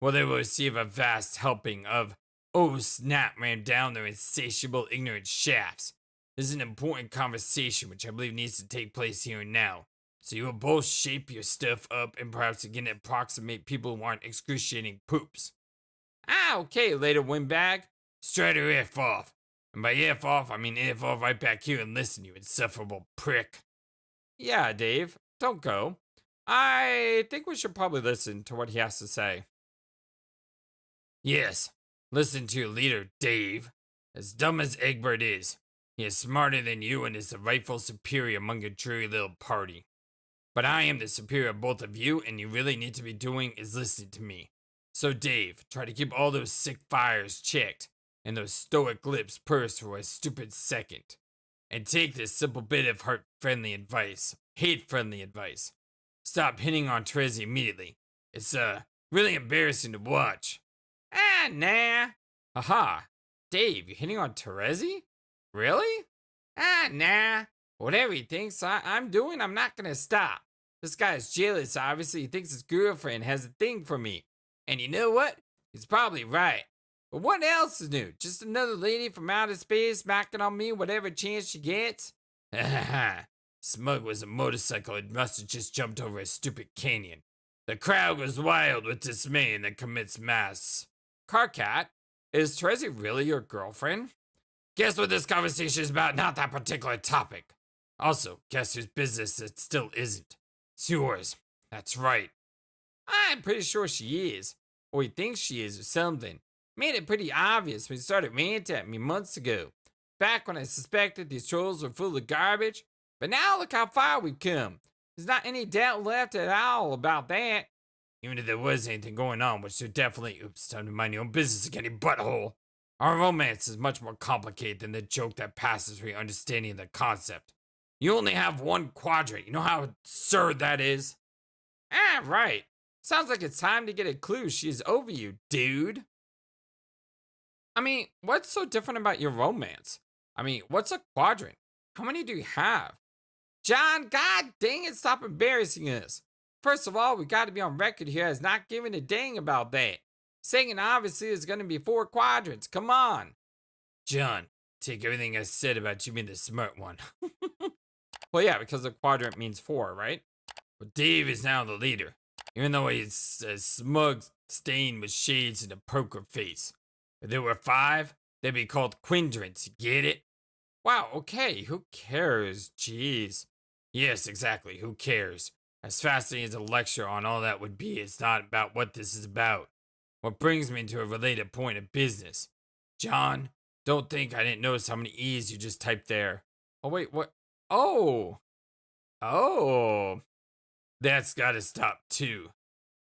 while they will receive a vast helping of, oh snap, ram down their insatiable ignorant shafts. This is an important conversation which I believe needs to take place here and now. So you will both shape your stuff up and perhaps again approximate people who aren't excruciating poops. Okay, later windbag. Straight her F off. And by F off, I mean F off right back here and listen, you insufferable prick. Yeah, Dave, don't go. I think we should probably listen to what he has to say. Yes, listen to your leader, Dave. As dumb as Egbert is, he is smarter than you and is the rightful superior among your dreary little party. But I am the superior of both of you, and you really need to be doing is listening to me. So Dave, try to keep all those sick fires checked, and those stoic lips pursed for a stupid second. And take this simple bit of hate-friendly advice. Stop hitting on Terezi immediately. It's, really embarrassing to watch. Nah. Haha. Dave, you hitting on Terezi? Really? Nah. Whatever he thinks I'm doing, I'm not gonna stop. This guy is jealous, obviously. He thinks his girlfriend has a thing for me. And you know what? He's probably right. But what else is new? Just another lady from outer space smacking on me whatever chance she gets? Smug was a motorcycle and must have just jumped over a stupid canyon. The crowd goes wild with dismay and then commits mass. Karkat, is Terezi really your girlfriend? Guess what this conversation is about? Not that particular topic. Also, guess whose business it still isn't? It's yours. That's right. I'm pretty sure she is. Or he thinks she is or something. Made it pretty obvious when he started ranting at me months ago. Back when I suspected these trolls were full of garbage. But now look how far we've come. There's not any doubt left at all about that. Even if there was anything going on, which there definitely... Oops, time to mind your own business again, you butthole. Our romance is much more complicated than the joke that passes for your understanding of the concept. You only have one quadrant. You know how absurd that is? Right. Sounds like it's time to get a clue. She's over you, dude. I mean, what's so different about your romance? I mean, what's a quadrant? How many do you have? John, god dang it, stop embarrassing us. First of all, we got to be on record here as not giving a dang about that. Saying obviously there's gonna be 4 quadrants. Come on. John, take everything I said about you being the smart one. Well, yeah, because a quadrant means 4, right? But Dave is now the leader, even though he's a smug stain with shades and a poker face. If there were 5, they'd be called quadrants, get it? Wow, okay, who cares? Jeez. Yes, exactly, who cares? As fascinating as a lecture on all that would be, it's not about what this is about. What brings me to a related point of business. John, don't think I didn't notice how many E's you just typed there. Oh, wait, what? Oh! Oh! That's gotta stop too.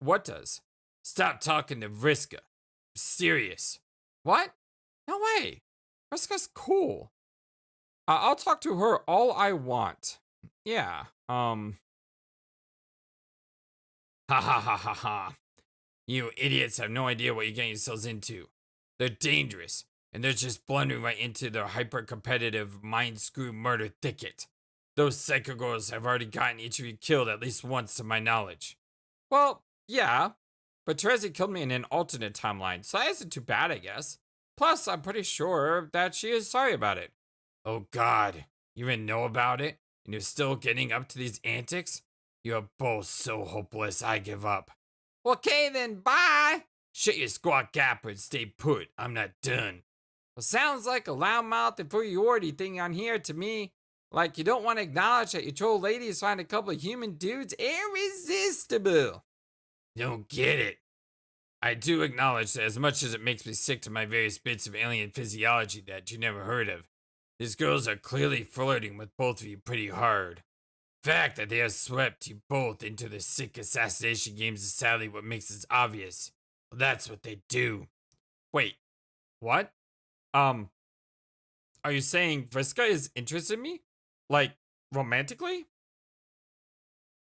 What does? Stop talking to Vriska. Serious. What? No way. Vriska's cool. I'll talk to her all I want. Yeah. Ha ha ha ha ha. You idiots have no idea what you're getting yourselves into. They're dangerous, and they're just blundering right into their hyper-competitive, mind-screw murder thicket. Those psycho girls have already gotten each of you killed at least once to my knowledge. Well, yeah, but Terezi killed me in an alternate timeline, so that isn't too bad, I guess. Plus, I'm pretty sure that she is sorry about it. Oh god, you even know about it? And you're still getting up to these antics? You're both so hopeless, I give up. Okay then, bye! Shut your squawk gapper and stay put, I'm not done. Well, sounds like a loudmouth inferiority thing on here to me. Like you don't want to acknowledge that your troll lady has found a couple of human dudes irresistible. Don't get it. I do acknowledge that as much as it makes me sick to my various bits of alien physiology that you never heard of, these girls are clearly flirting with both of you pretty hard. The fact that they have swept you both into the sick assassination games is sadly what makes this obvious. Well, that's what they do. Wait, what? Are you saying Vriska is interested in me? Like, romantically?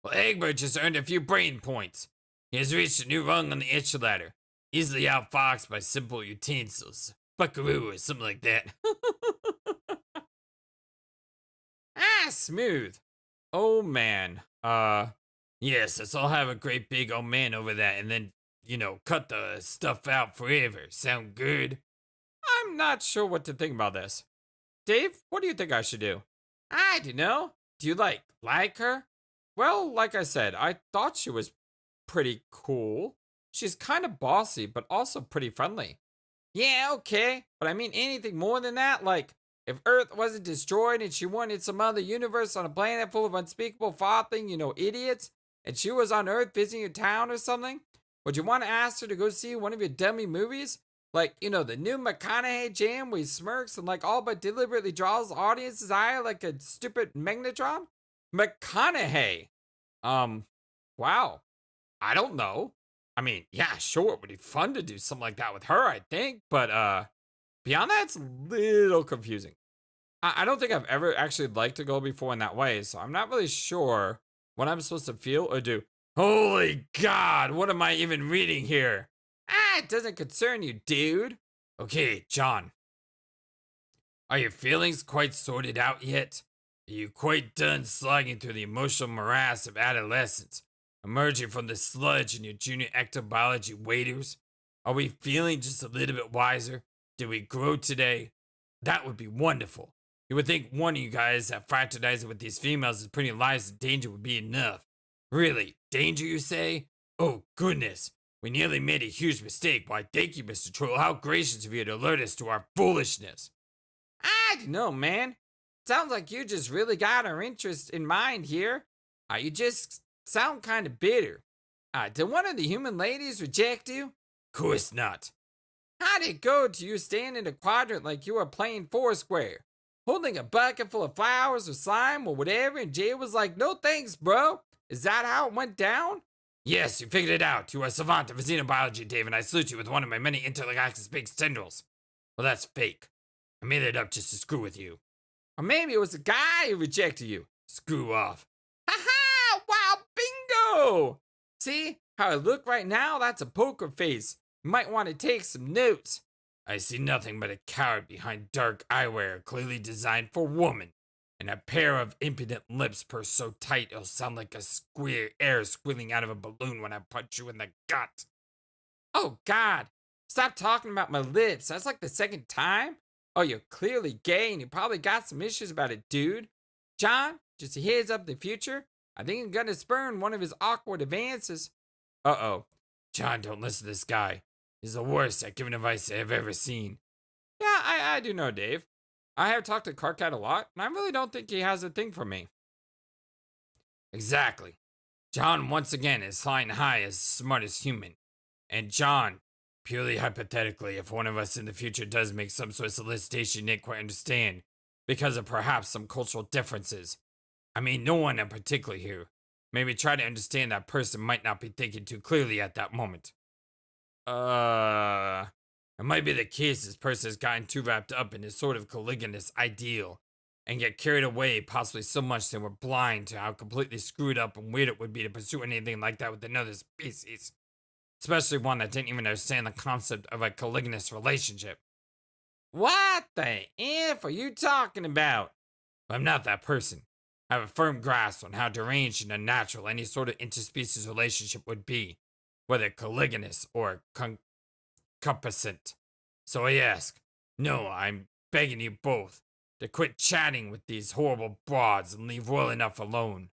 Well, Egbert just earned a few brain points. He has reached a new rung on the itch ladder, easily outfoxed by simple utensils. Buckaroo or something like that. Smooth. Oh man. Yes, let's all have a great big oh man over that and then, cut the stuff out forever. Sound good? I'm not sure what to think about this. Dave, what do you think I should do? I don't know. Do you like her? Well, like I said, I thought she was pretty cool. She's kind of bossy, but also pretty friendly. Yeah, okay. But I mean anything more than that? Like, if Earth wasn't destroyed and she wanted some other universe on a planet full of unspeakable frothing, idiots, and she was on Earth visiting your town or something, would you want to ask her to go see one of your dummy movies? Like, the new McConaughey jam where he smirks and all but deliberately draws the audience's eye like a stupid magnetron? McConaughey. Wow. I don't know. I mean, yeah, sure, it would be fun to do something like that with her, I think, but beyond that, it's a little confusing. I don't think I've ever actually liked a girl before in that way, so I'm not really sure what I'm supposed to feel or do. Holy God, what am I even reading here? It doesn't concern you, dude. Okay, John. Are your feelings quite sorted out yet? Are you quite done slogging through the emotional morass of adolescence, emerging from the sludge in your junior ectobiology waiters? Are we feeling just a little bit wiser? Did we grow today? That would be wonderful. You would think one of you guys that fraternizing with these females is putting lives in danger would be enough. Really? Danger, you say? Oh, goodness. We nearly made a huge mistake. Why, thank you, Mr. Troll. How gracious of you to alert us to our foolishness. I don't know, man. Sounds like you just really got our interest in mind here. You just sound kind of bitter. Did one of the human ladies reject you? Course not. How'd it go to you standing in a quadrant like you were playing Foursquare? Holding a bucket full of flowers or slime or whatever, and Jay was like, no thanks, bro. Is that how it went down? Yes, you figured it out. You are a savant of xenobiology, Dave, and I salute you with one of my many intergalactic space tendrils. Well, that's fake. I made it up just to screw with you. Or maybe it was the guy who rejected you. Screw off. Ha-ha! Wow, bingo! See how I look right now? That's a poker face. You might want to take some notes. I see nothing but a coward behind dark eyewear clearly designed for woman, and a pair of impudent lips pursed so tight it'll sound like air squealing out of a balloon when I punch you in the gut. Oh God, Stop talking about my lips. That's like the second time. Oh, you're clearly gay and you probably got some issues about it, dude. John, just a heads up the future. I think I'm gonna spurn one of his awkward advances. Uh-oh. John, don't listen to this guy. He's the worst at giving advice I've ever seen. Yeah, I do know Dave. I have talked to Karkat a lot, and I really don't think he has a thing for me. Exactly. John, once again, is flying high as the smartest human. And John, purely hypothetically, if one of us in the future does make some sort of solicitation you didn't quite understand, because of perhaps some cultural differences. I mean, no one in particular here. Maybe try to understand that person might not be thinking too clearly at that moment. It might be the case this person has gotten too wrapped up in this sort of colligonous ideal and get carried away possibly so much they were blind to how completely screwed up and weird it would be to pursue anything like that with another species. Especially one that didn't even understand the concept of a colligonous relationship. What the F are you talking about? I'm not that person. I have a firm grasp on how deranged and unnatural any sort of interspecies relationship would be, whether colligonous or concupiscent. So I ask, no, I'm begging you both to quit chatting with these horrible broads and leave well enough alone.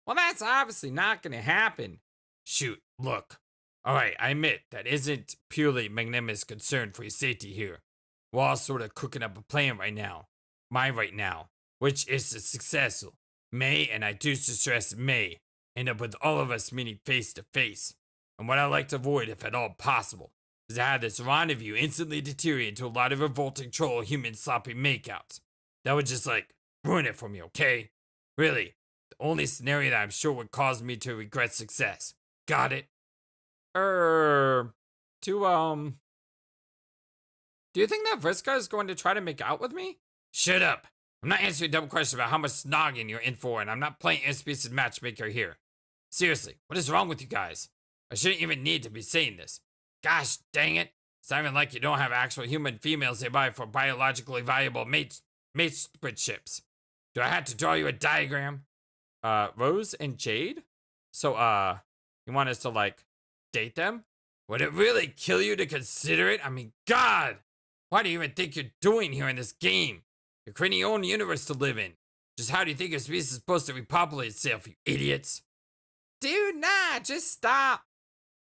Well, that's obviously not going to happen. Shoot, look. Alright, I admit that isn't purely magnanimous concern for your safety here. We're all sort of cooking up a plan right now. Mine right now. Which is successful. May, and I do stress may, end up with all of us meeting face to face. And what I like to avoid, if at all possible, is to have this rendezvous instantly deteriorate into a lot of revolting troll human sloppy makeouts. That would just ruin it for me, okay? Really, the only scenario that I'm sure would cause me to regret success. Got it? Do you think that Vriska is going to try to make out with me? Shut up. I'm not answering a dumb question about how much snogging you're in for, and I'm not playing interspecies matchmaker here. Seriously, what is wrong with you guys? I shouldn't even need to be saying this. Gosh dang it. It's not even like you don't have actual human females nearby for biologically valuable mateships. Do I have to draw you a diagram? Rose and Jade? So, you want us to, date them? Would it really kill you to consider it? I mean, God! What do you even think you're doing here in this game? You're creating your own universe to live in. Just how do you think your species is supposed to repopulate itself, you idiots? Dude, nah, just stop.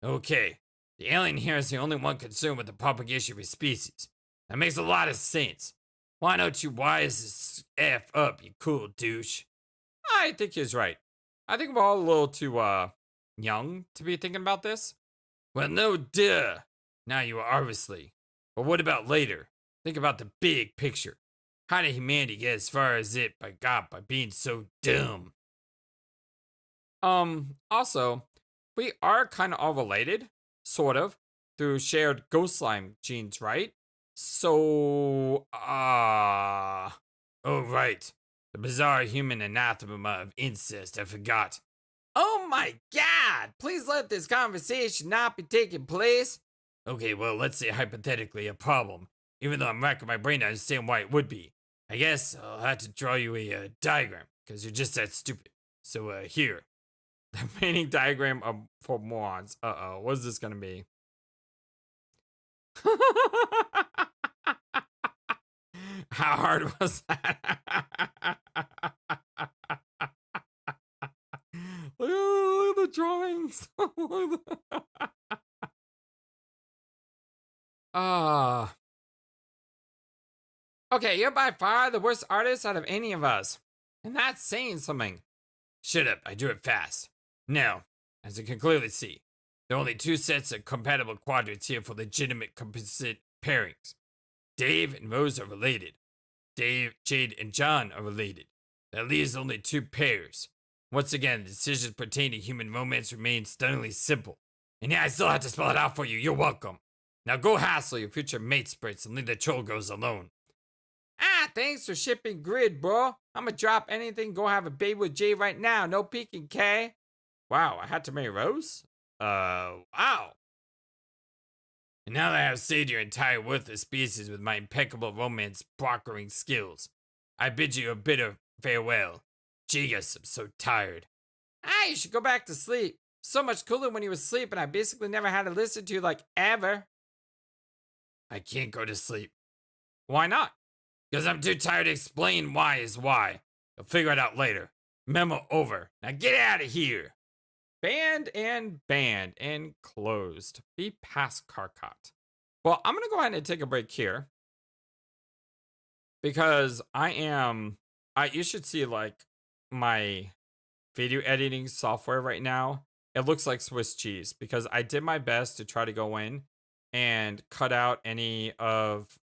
Okay, the alien here is the only one concerned with the propagation of his species. That makes a lot of sense. Why don't you wise this F up, you cool douche? I think he's right. I think we're all a little too, young to be thinking about this. Well, no duh. Now you are obviously. But what about later? Think about the big picture. How did humanity get as far as it got by being so dumb? Also, we are kind of all related, sort of, through shared ghost slime genes, right? So, oh, right. The bizarre human anathema of incest, I forgot. Oh my God! Please let this conversation not be taking place. Okay, well, let's say hypothetically a problem, even though I'm racking my brain to understand why it would be. I guess I'll have to draw you a diagram, because you're just that stupid. So, here. The painting diagram for morons. Uh-oh, what's this gonna be? How hard was that? Look at the drawings. Okay, you're by far the worst artist out of any of us. And that's saying something. Shut up, I drew it fast. Now, as you can clearly see, there are only two sets of compatible quadrants here for legitimate composite pairings. Dave and Rose are related. Dave, Jade, and John are related. That leaves only two pairs. Once again, the decisions pertaining to human romance remain stunningly simple. And yeah, I still have to spell it out for you. You're welcome. Now go hassle your future mate sprites and leave the troll girls alone. Ah, thanks for shipping grid, bro. I'ma drop anything, go have a baby with Jay right now. No peeking, K. Wow, I had to marry Rose? Wow. And now that I have saved your entire worthless species with my impeccable romance brokering skills, I bid you a bit of farewell. Jeez, I'm so tired. Ah, you should go back to sleep. So much cooler when you were asleep, and I basically never had to listen to you ever. I can't go to sleep. Why not? Because I'm too tired to explain why is why. You'll figure it out later. Memo over. Now get out of here. Banned and closed. Be past Karkat. Well, I'm going to go ahead and take a break here. Because you should see like my video editing software right now. It looks like Swiss cheese because I did my best to try to go in and cut out any of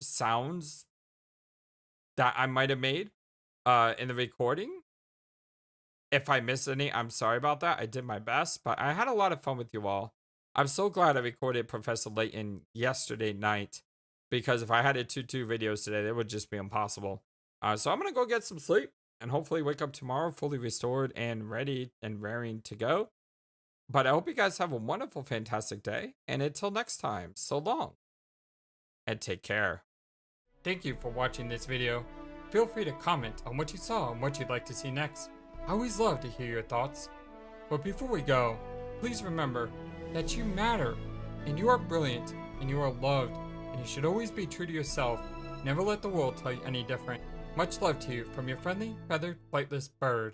sounds that I might have made in the recording. If I missed any, I'm sorry about that. I did my best, but I had a lot of fun with you all. I'm so glad I recorded Professor Layton yesterday night because if I had to do 2 videos today, that would just be impossible. So I'm going to go get some sleep and hopefully wake up tomorrow fully restored and ready and raring to go. But I hope you guys have a wonderful, fantastic day. And until next time, so long and take care. Thank you for watching this video. Feel free to comment on what you saw and what you'd like to see next. I always love to hear your thoughts. But before we go, please remember that you matter and you are brilliant and you are loved and you should always be true to yourself. Never let the world tell you any different. Much love to you from your friendly, feathered, flightless bird.